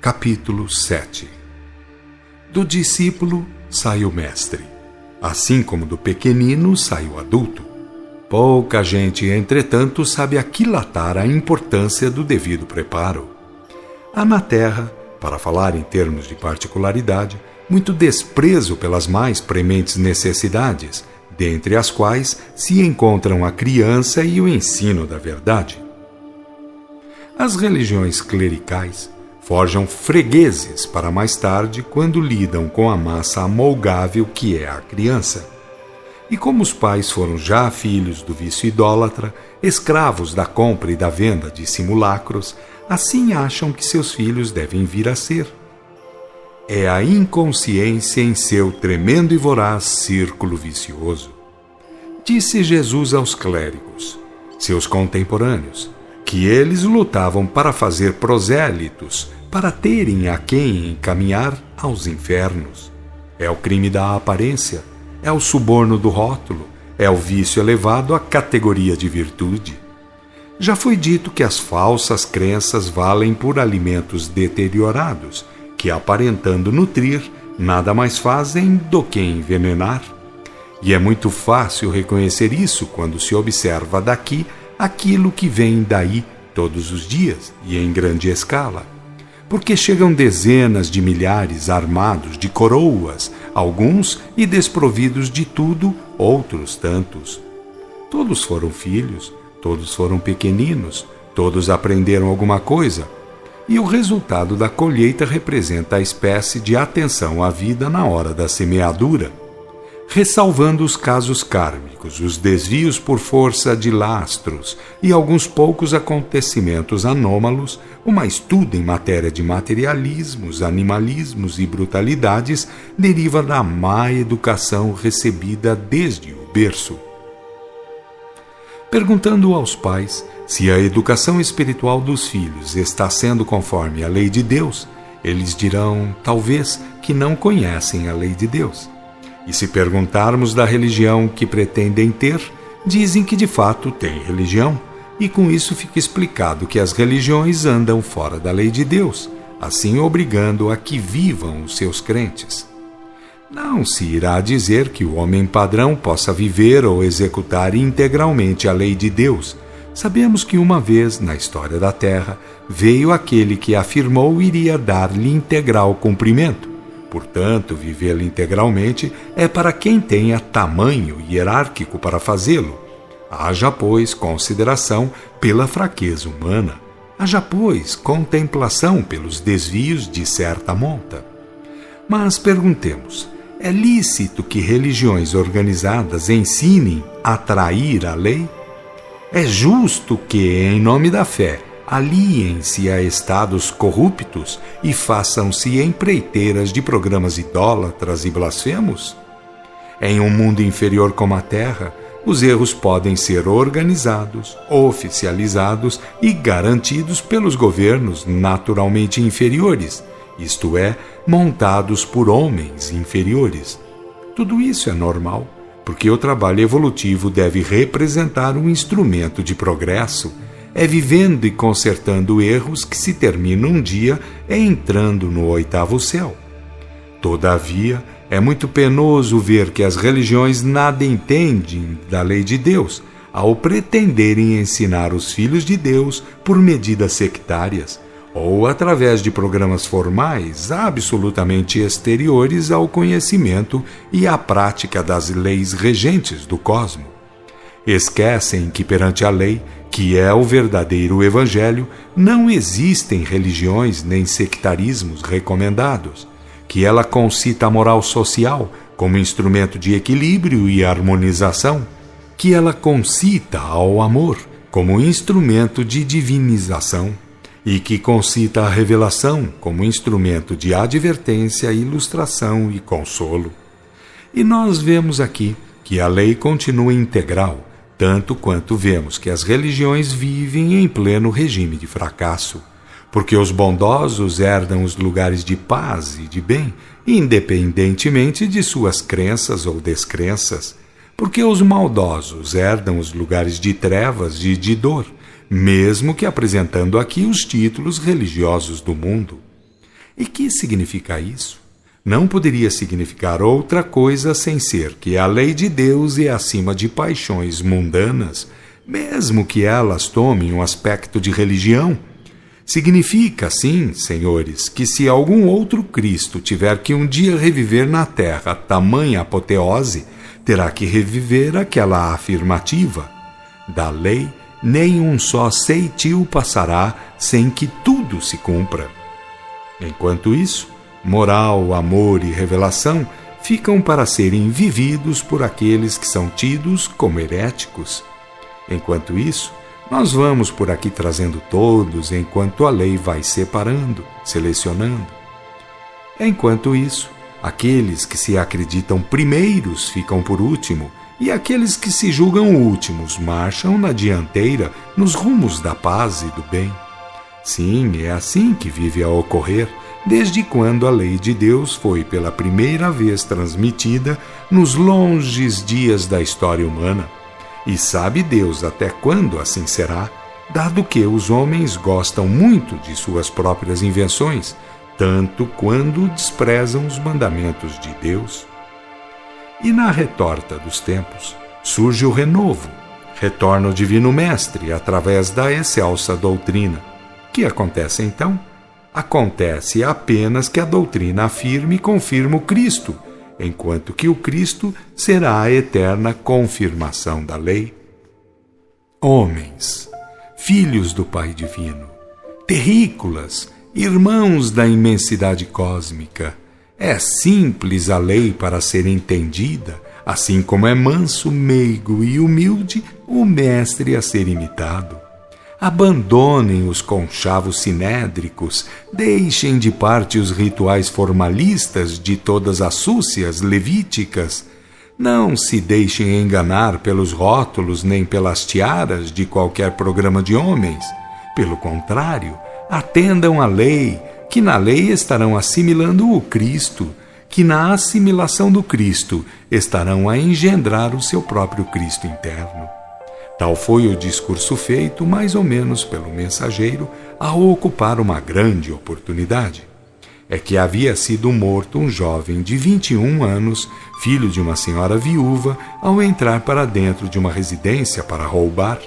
Capítulo 7. Do discípulo sai o mestre, assim como do pequenino sai o adulto. Pouca gente, entretanto, sabe aquilatar a importância do devido preparo. Há na terra, para falar em termos de particularidade, muito desprezo pelas mais prementes necessidades, dentre as quais se encontram a criança e o ensino da verdade. As religiões clericais forjam fregueses para mais tarde, quando lidam com a massa amolgável que é a criança. E como os pais foram já filhos do vício idólatra, escravos da compra e da venda de simulacros, assim acham que seus filhos devem vir a ser. É a inconsciência em seu tremendo e voraz círculo vicioso. Disse Jesus aos clérigos, seus contemporâneos, que eles lutavam para fazer prosélitos, para terem a quem encaminhar aos infernos. É o crime da aparência, é o suborno do rótulo, é o vício elevado à categoria de virtude. Já foi dito que as falsas crenças valem por alimentos deteriorados, que aparentando nutrir, nada mais fazem do que envenenar. E é muito fácil reconhecer isso quando se observa daqui aquilo que vem daí todos os dias e em grande escala. Porque chegam dezenas de milhares armados de coroas, alguns e desprovidos de tudo, outros tantos. Todos foram filhos, todos foram pequeninos, todos aprenderam alguma coisa. E o resultado da colheita representa a espécie de atenção à vida na hora da semeadura, ressalvando os casos kármicos, os desvios por força de lastros e alguns poucos acontecimentos anômalos. Uma estudo em matéria de materialismos, animalismos e brutalidades deriva da má educação recebida desde o berço. Perguntando aos pais se a educação espiritual dos filhos está sendo conforme a lei de Deus, eles dirão, talvez, que não conhecem a lei de Deus. E se perguntarmos da religião que pretendem ter, dizem que de fato têm religião, e com isso fica explicado que as religiões andam fora da lei de Deus, assim obrigando a que vivam os seus crentes. Não se irá dizer que o homem padrão possa viver ou executar integralmente a lei de Deus. Sabemos que uma vez, na história da Terra, veio aquele que afirmou iria dar-lhe integral cumprimento. Portanto, vivê-la integralmente é para quem tenha tamanho hierárquico para fazê-lo. Haja, pois, consideração pela fraqueza humana. Haja, pois, contemplação pelos desvios de certa monta. Mas perguntemos, é lícito que religiões organizadas ensinem a trair a lei? É justo que, em nome da fé, aliem-se a estados corruptos e façam-se empreiteiras de programas idólatras e blasfemos? Em um mundo inferior como a Terra, os erros podem ser organizados, oficializados e garantidos pelos governos naturalmente inferiores, isto é, montados por homens inferiores. Tudo isso é normal, porque o trabalho evolutivo deve representar um instrumento de progresso. É vivendo e consertando erros que se termina um dia entrando no 8º céu. Todavia, é muito penoso ver que as religiões nada entendem da lei de Deus, ao pretenderem ensinar os filhos de Deus por medidas sectárias, ou através de programas formais absolutamente exteriores ao conhecimento e à prática das leis regentes do cosmo. Esquecem que perante a lei, que é o verdadeiro evangelho, não existem religiões nem sectarismos recomendados, que ela concita a moral social como instrumento de equilíbrio e harmonização, que ela concita ao amor como instrumento de divinização e que concita a revelação como instrumento de advertência, ilustração e consolo. E nós vemos aqui que a lei continua integral, tanto quanto vemos que as religiões vivem em pleno regime de fracasso, porque os bondosos herdam os lugares de paz e de bem, independentemente de suas crenças ou descrenças, porque os maldosos herdam os lugares de trevas e de dor, mesmo que apresentando aqui os títulos religiosos do mundo. E que significa isso? Não poderia significar outra coisa sem ser que a lei de Deus é acima de paixões mundanas, mesmo que elas tomem um aspecto de religião. Significa, sim, senhores, que se algum outro Cristo tiver que um dia reviver na terra tamanha apoteose, terá que reviver aquela afirmativa. Da lei, nem um só ceitil passará sem que tudo se cumpra. Enquanto isso, moral, amor e revelação ficam para serem vividos por aqueles que são tidos como heréticos. Enquanto isso, nós vamos por aqui trazendo todos, enquanto a lei vai separando, selecionando. Enquanto isso, aqueles que se acreditam primeiros ficam por último, e aqueles que se julgam últimos marcham na dianteira nos rumos da paz e do bem. Sim, é assim que vive a ocorrer, desde quando a lei de Deus foi pela primeira vez transmitida nos longes dias da história humana. E sabe Deus até quando assim será, dado que os homens gostam muito de suas próprias invenções, tanto quando desprezam os mandamentos de Deus. E na retorta dos tempos surge o renovo, retorna o Divino Mestre através da excelsa doutrina. O que acontece então? Acontece apenas que a doutrina afirma e confirma o Cristo, enquanto que o Cristo será a eterna confirmação da lei. Homens, filhos do Pai Divino, terrícolas, irmãos da imensidade cósmica, é simples a lei para ser entendida, assim como é manso, meigo e humilde o Mestre a ser imitado. Abandonem os conchavos sinédricos, deixem de parte os rituais formalistas de todas as súcias levíticas. Não se deixem enganar pelos rótulos nem pelas tiaras de qualquer programa de homens. Pelo contrário, atendam à lei, que na lei estarão assimilando o Cristo, que na assimilação do Cristo estarão a engendrar o seu próprio Cristo interno. Tal foi o discurso feito, mais ou menos pelo mensageiro, a ocupar uma grande oportunidade. É que havia sido morto um jovem de 21 anos, filho de uma senhora viúva, ao entrar para dentro de uma residência para roubar.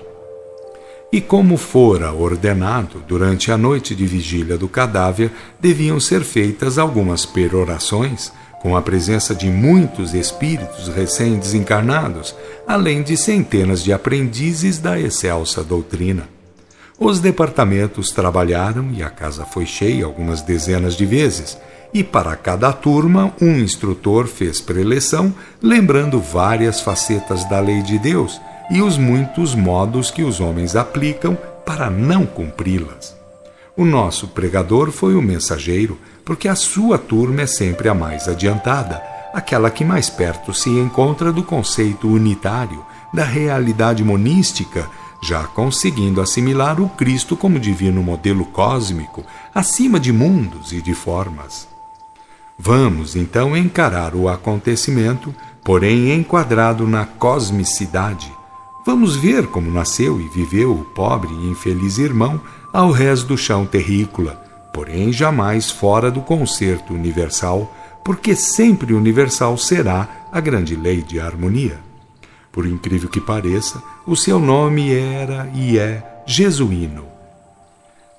E como fora ordenado, durante a noite de vigília do cadáver, deviam ser feitas algumas perorações, com a presença de muitos espíritos recém-desencarnados, além de centenas de aprendizes da excelsa doutrina. Os departamentos trabalharam e a casa foi cheia algumas dezenas de vezes, e para cada turma um instrutor fez preleção, lembrando várias facetas da lei de Deus e os muitos modos que os homens aplicam para não cumpri-las. O nosso pregador foi o mensageiro, porque a sua turma é sempre a mais adiantada, aquela que mais perto se encontra do conceito unitário, da realidade monística, já conseguindo assimilar o Cristo como divino modelo cósmico, acima de mundos e de formas. Vamos, então, encarar o acontecimento, porém enquadrado na cosmicidade. Vamos ver como nasceu e viveu o pobre e infeliz irmão ao rés do chão terrícola, porém jamais fora do concerto universal, porque sempre universal será a grande lei de harmonia. Por incrível que pareça, o seu nome era e é Jesuíno.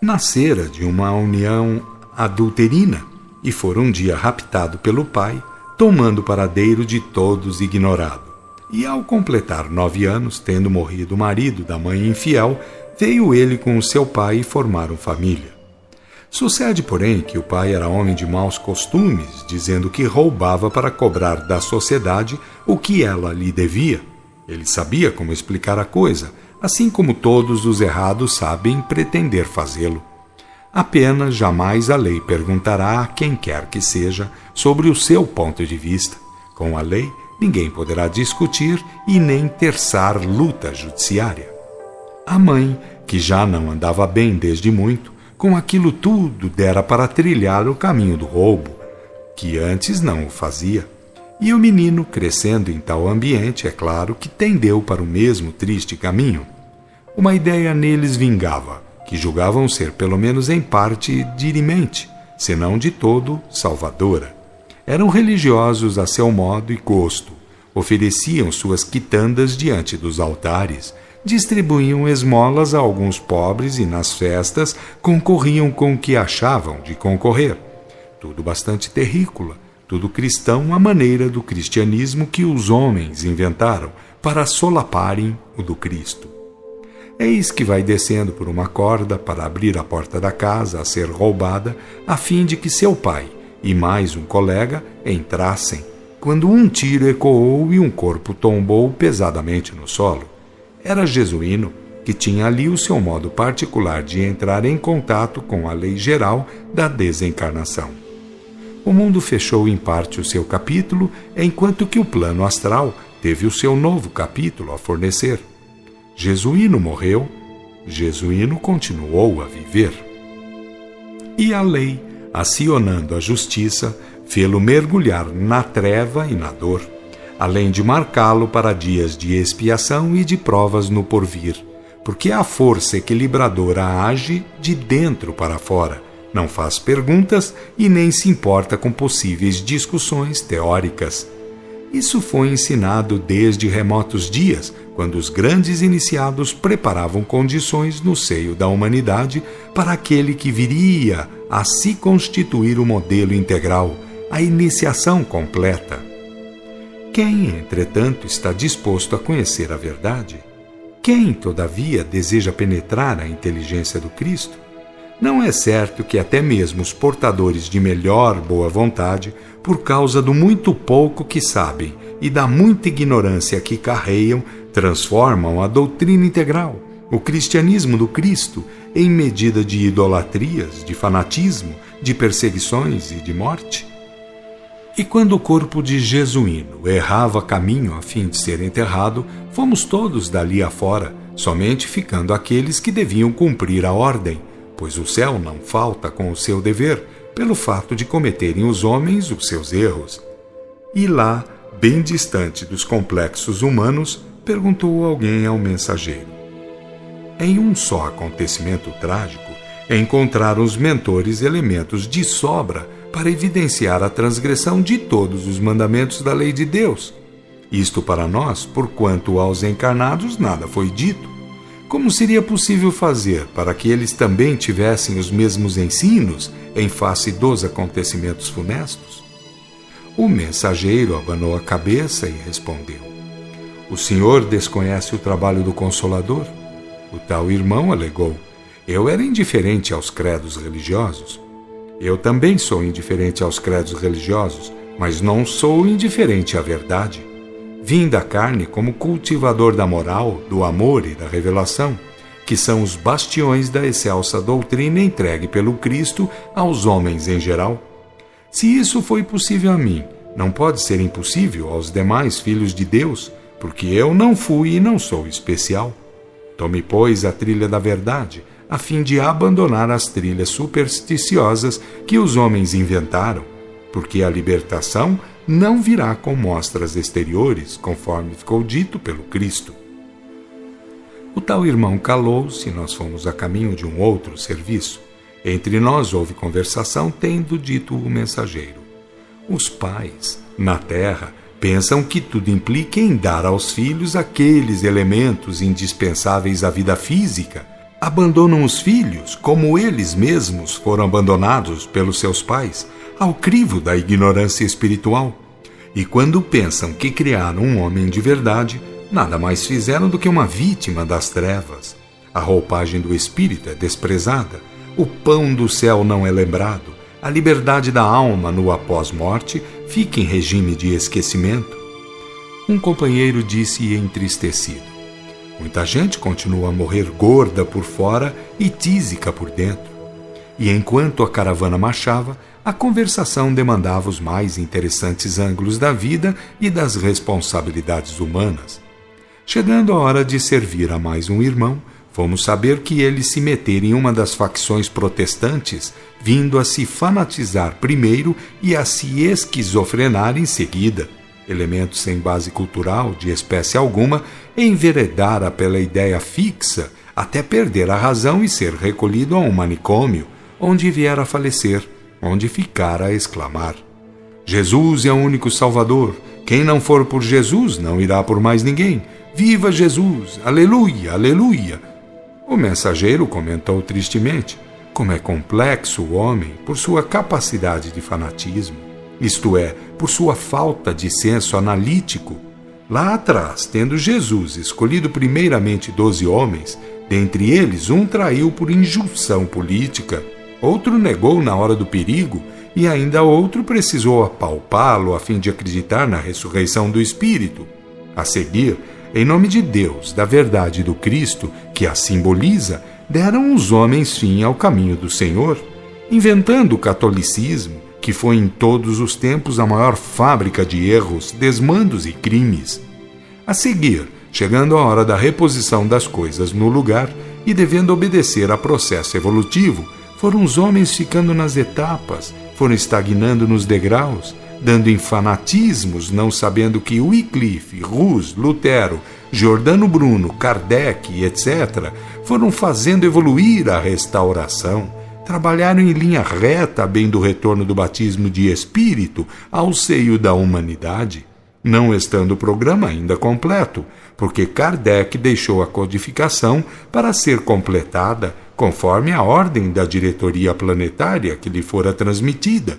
Nascera de uma união adulterina e fora um dia raptado pelo pai, tomando paradeiro de todos ignorado. E ao completar 9 anos, tendo morrido o marido da mãe infiel, veio ele com o seu pai e formaram família. Sucede, porém, que o pai era homem de maus costumes, dizendo que roubava para cobrar da sociedade o que ela lhe devia. Ele sabia como explicar a coisa, assim como todos os errados sabem pretender fazê-lo. Apenas jamais a lei perguntará a quem quer que seja sobre o seu ponto de vista. Com a lei, ninguém poderá discutir e nem terçar luta judiciária. A mãe, que já não andava bem desde muito, com aquilo tudo dera para trilhar o caminho do roubo, que antes não o fazia. E o menino, crescendo em tal ambiente, é claro que tendeu para o mesmo triste caminho. Uma ideia neles vingava, que julgavam ser pelo menos em parte dirimente, senão de todo salvadora. Eram religiosos a seu modo e gosto, ofereciam suas quitandas diante dos altares, distribuíam esmolas a alguns pobres e nas festas concorriam com o que achavam de concorrer. Tudo bastante terrícola, tudo cristão à maneira do cristianismo que os homens inventaram para solaparem o do Cristo. Eis que vai descendo por uma corda para abrir a porta da casa a ser roubada, a fim de que seu pai e mais um colega entrassem, quando um tiro ecoou e um corpo tombou pesadamente no solo. Era jesuíno, que tinha ali o seu modo particular de entrar em contato com a lei geral da desencarnação. O mundo fechou em parte o seu capítulo, enquanto que o plano astral teve o seu novo capítulo a fornecer. Jesuíno morreu, Jesuíno continuou a viver. E a lei, acionando a justiça, fê-lo mergulhar na treva e na dor, além de marcá-lo para dias de expiação e de provas no porvir, porque a força equilibradora age de dentro para fora, não faz perguntas e nem se importa com possíveis discussões teóricas. Isso foi ensinado desde remotos dias, quando os grandes iniciados preparavam condições no seio da humanidade para aquele que viria a se constituir o modelo integral, a iniciação completa. Quem, entretanto, está disposto a conhecer a verdade? Quem, todavia, deseja penetrar a inteligência do Cristo? Não é certo que até mesmo os portadores de melhor boa vontade, por causa do muito pouco que sabem e da muita ignorância que carregam, transformam a doutrina integral, o cristianismo do Cristo, em medida de idolatrias, de fanatismo, de perseguições e de morte? E quando o corpo de Jesuíno errava caminho a fim de ser enterrado, fomos todos dali afora, somente ficando aqueles que deviam cumprir a ordem, pois o céu não falta com o seu dever, pelo fato de cometerem os homens os seus erros. E lá, bem distante dos complexos humanos, perguntou alguém ao mensageiro. Em um só acontecimento trágico, encontraram os mentores elementos de sobra para evidenciar a transgressão de todos os mandamentos da lei de Deus. Isto para nós, porquanto aos encarnados nada foi dito. Como seria possível fazer para que eles também tivessem os mesmos ensinos em face dos acontecimentos funestos? O mensageiro abanou a cabeça e respondeu: O senhor desconhece o trabalho do Consolador? O tal irmão alegou: Eu era indiferente aos credos religiosos. Eu também sou indiferente aos credos religiosos, mas não sou indiferente à verdade. Vim da carne como cultivador da moral, do amor e da revelação, que são os bastiões da excelsa doutrina entregue pelo Cristo aos homens em geral. Se isso foi possível a mim, não pode ser impossível aos demais filhos de Deus, porque eu não fui e não sou especial. Tome, pois, a trilha da verdade, a fim de abandonar as trilhas supersticiosas que os homens inventaram, porque a libertação não virá com mostras exteriores, conforme ficou dito pelo Cristo. O tal irmão calou-se e nós fomos a caminho de um outro serviço. Entre nós houve conversação, tendo dito o mensageiro: Os pais, na terra, pensam que tudo implica em dar aos filhos aqueles elementos indispensáveis à vida física. Abandonam os filhos, como eles mesmos foram abandonados pelos seus pais, ao crivo da ignorância espiritual. E quando pensam que criaram um homem de verdade, nada mais fizeram do que uma vítima das trevas. A roupagem do espírito é desprezada, o pão do céu não é lembrado, a liberdade da alma no após-morte fica em regime de esquecimento. Um companheiro disse entristecido: Muita gente continua a morrer gorda por fora e tísica por dentro. E enquanto a caravana marchava, a conversação demandava os mais interessantes ângulos da vida e das responsabilidades humanas. Chegando a hora de servir a mais um irmão, fomos saber que ele se metera em uma das facções protestantes, vindo a se fanatizar primeiro e a se esquizofrenar em seguida. Elemento sem base cultural de espécie alguma, enveredara pela ideia fixa até perder a razão e ser recolhido a um manicômio, onde viera a falecer, onde ficara a exclamar: Jesus é o único Salvador. Quem não for por Jesus não irá por mais ninguém. Viva Jesus! Aleluia! Aleluia! O mensageiro comentou tristemente: como é complexo o homem por sua capacidade de fanatismo, isto é, por sua falta de senso analítico. Lá atrás, tendo Jesus escolhido primeiramente 12 homens, dentre eles um traiu por injunção política, outro negou na hora do perigo e ainda outro precisou apalpá-lo a fim de acreditar na ressurreição do Espírito. A seguir, em nome de Deus, da verdade do Cristo, que a simboliza, deram os homens fim ao caminho do Senhor, inventando o catolicismo, que foi em todos os tempos a maior fábrica de erros, desmandos e crimes. A seguir, chegando a hora da reposição das coisas no lugar e devendo obedecer a processo evolutivo, foram os homens ficando nas etapas, foram estagnando nos degraus, dando em fanatismos, não sabendo que Wycliffe, Hus, Lutero, Giordano Bruno, Kardec, etc., foram fazendo evoluir a restauração, trabalharam em linha reta a bem do retorno do batismo de Espírito ao seio da humanidade, não estando o programa ainda completo, porque Kardec deixou a codificação para ser completada conforme a ordem da diretoria planetária que lhe fora transmitida.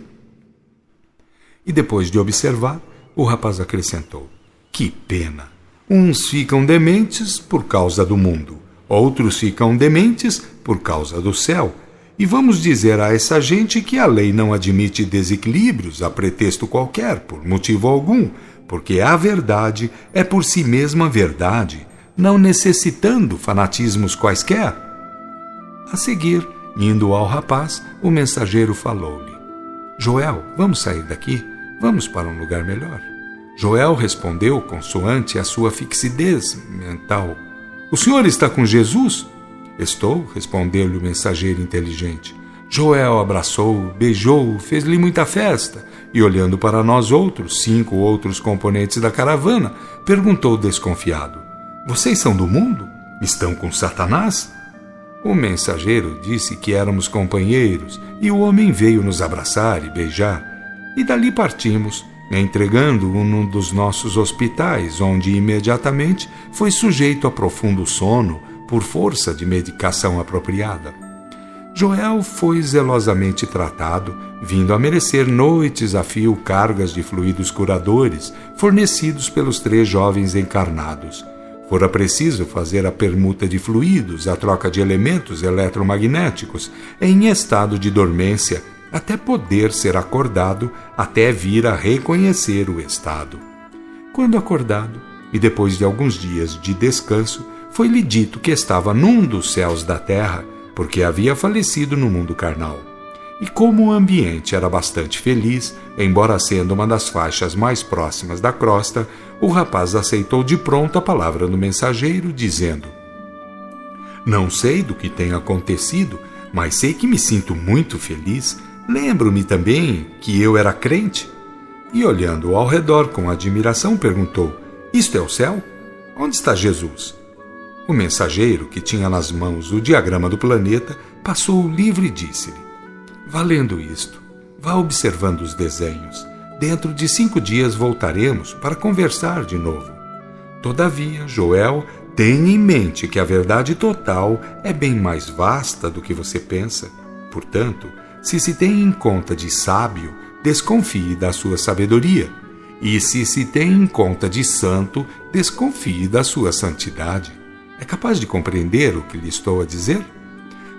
E depois de observar, o rapaz acrescentou: que pena! Uns ficam dementes por causa do mundo, outros ficam dementes por causa do céu. E vamos dizer a essa gente que a lei não admite desequilíbrios a pretexto qualquer, por motivo algum, porque a verdade é por si mesma verdade, não necessitando fanatismos quaisquer. A seguir, indo ao rapaz, o mensageiro falou-lhe: Joel, vamos sair daqui? Vamos para um lugar melhor. Joel respondeu consoante a sua fixidez mental: O senhor está com Jesus? Estou, respondeu-lhe o mensageiro inteligente. Joel abraçou-o, beijou-o, fez-lhe muita festa e, olhando para nós outros, 5 outros componentes da caravana, perguntou desconfiado: Vocês são do mundo? Estão com Satanás? O mensageiro disse que éramos companheiros e o homem veio nos abraçar e beijar. E dali partimos, entregando-o num dos nossos hospitais, onde imediatamente foi sujeito a profundo sono por força de medicação apropriada. Joel foi zelosamente tratado, vindo a merecer noites a fio cargas de fluidos curadores fornecidos pelos 3 jovens encarnados. Fora preciso fazer a permuta de fluidos, a troca de elementos eletromagnéticos, em estado de dormência, até poder ser acordado, até vir a reconhecer o estado. Quando acordado, e depois de alguns dias de descanso, foi-lhe dito que estava num dos céus da terra, porque havia falecido no mundo carnal. E como o ambiente era bastante feliz, embora sendo uma das faixas mais próximas da crosta, o rapaz aceitou de pronto a palavra do mensageiro, dizendo: Não sei do que tem acontecido, mas sei que me sinto muito feliz. Lembro-me também que eu era crente. E olhando ao redor com admiração, perguntou: Isto é o céu? Onde está Jesus? O mensageiro, que tinha nas mãos o diagrama do planeta, passou o livro e disse-lhe: Valendo isto, vá observando os desenhos. Dentro de 5 dias voltaremos para conversar de novo. Todavia, Joel, tenha em mente que a verdade total é bem mais vasta do que você pensa. Portanto, se tem em conta de sábio, desconfie da sua sabedoria. E se tem em conta de santo, desconfie da sua santidade. É capaz de compreender o que lhe estou a dizer?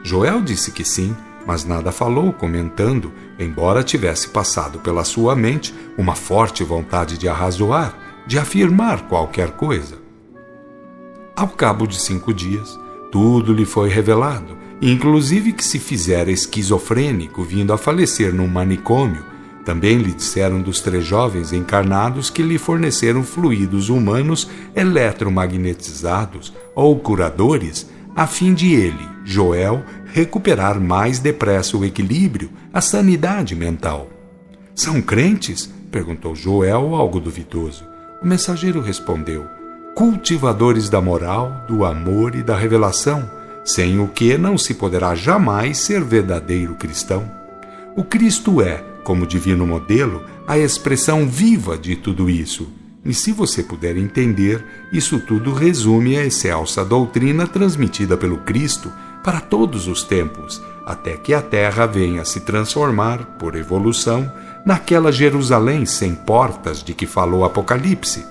Joel disse que sim, mas nada falou, comentando, embora tivesse passado pela sua mente uma forte vontade de arrazoar, de afirmar qualquer coisa. Ao cabo de 5 dias, tudo lhe foi revelado, inclusive que se fizera esquizofrênico vindo a falecer num manicômio. Também lhe disseram dos 3 jovens encarnados que lhe forneceram fluidos humanos eletromagnetizados ou curadores, a fim de ele, Joel, recuperar mais depressa o equilíbrio, a sanidade mental. São crentes? Perguntou Joel, algo duvidoso. O mensageiro respondeu: cultivadores da moral, do amor e da revelação, sem o que não se poderá jamais ser verdadeiro cristão. O Cristo é, como divino modelo, a expressão viva de tudo isso. E se você puder entender, isso tudo resume a excelsa doutrina transmitida pelo Cristo para todos os tempos, até que a Terra venha se transformar, por evolução, naquela Jerusalém sem portas de que falou Apocalipse.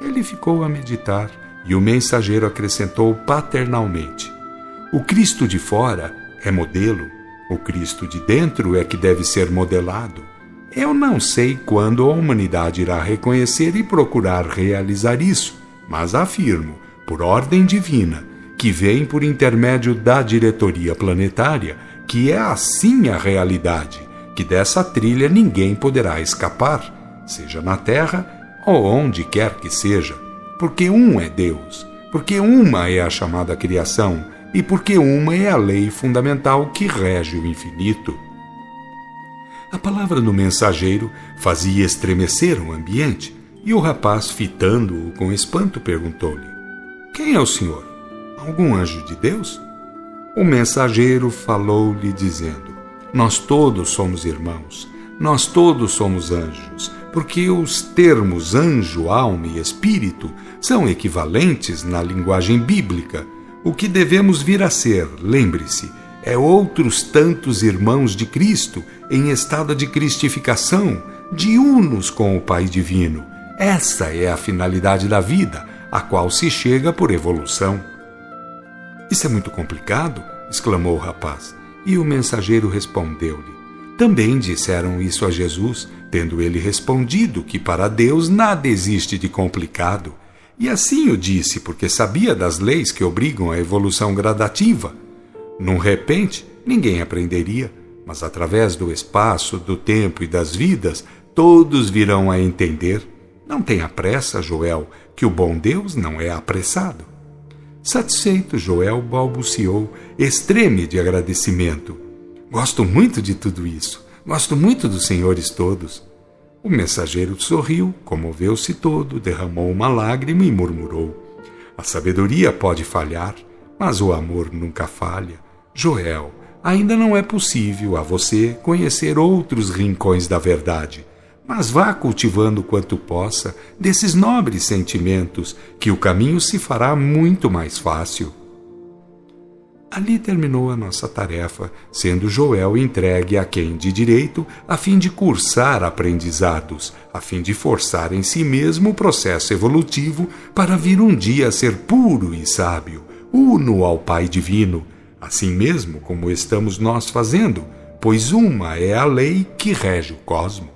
Ele ficou a meditar e o mensageiro acrescentou paternalmente: o Cristo de fora é modelo, o Cristo de dentro é que deve ser modelado. Eu não sei quando a humanidade irá reconhecer e procurar realizar isso, mas afirmo, por ordem divina, que vem por intermédio da diretoria planetária, que é assim a realidade, que dessa trilha ninguém poderá escapar, seja na Terra ou onde quer que seja, porque um é Deus, porque uma é a chamada criação e porque uma é a lei fundamental que rege o infinito. A palavra do mensageiro fazia estremecer o ambiente e o rapaz, fitando-o com espanto, perguntou-lhe: quem é o senhor? Algum anjo de Deus? O mensageiro falou-lhe dizendo: nós todos somos irmãos, nós todos somos anjos, porque os termos anjo, alma e espírito são equivalentes na linguagem bíblica. O que devemos vir a ser, lembre-se, é outros tantos irmãos de Cristo em estado de cristificação, de unos com o Pai Divino. Essa é a finalidade da vida, a qual se chega por evolução. Isso é muito complicado? Exclamou o rapaz. E o mensageiro respondeu-lhe: também disseram isso a Jesus, tendo ele respondido que para Deus nada existe de complicado. E assim o disse porque sabia das leis que obrigam a evolução gradativa. Num repente, ninguém aprenderia, mas através do espaço, do tempo e das vidas, todos virão a entender. Não tenha pressa, Joel, que o bom Deus não é apressado. Satisfeito, Joel balbuciou, extreme de agradecimento: gosto muito de tudo isso, gosto muito dos senhores todos. O mensageiro sorriu, comoveu-se todo, derramou uma lágrima e murmurou: a sabedoria pode falhar, mas o amor nunca falha. Joel, ainda não é possível a você conhecer outros rincões da verdade, mas vá cultivando quanto possa desses nobres sentimentos, que o caminho se fará muito mais fácil. Ali terminou a nossa tarefa, sendo Joel entregue a quem de direito, a fim de cursar aprendizados, a fim de forçar em si mesmo o processo evolutivo para vir um dia a ser puro e sábio, uno ao Pai Divino, assim mesmo como estamos nós fazendo, pois uma é a lei que rege o cosmos.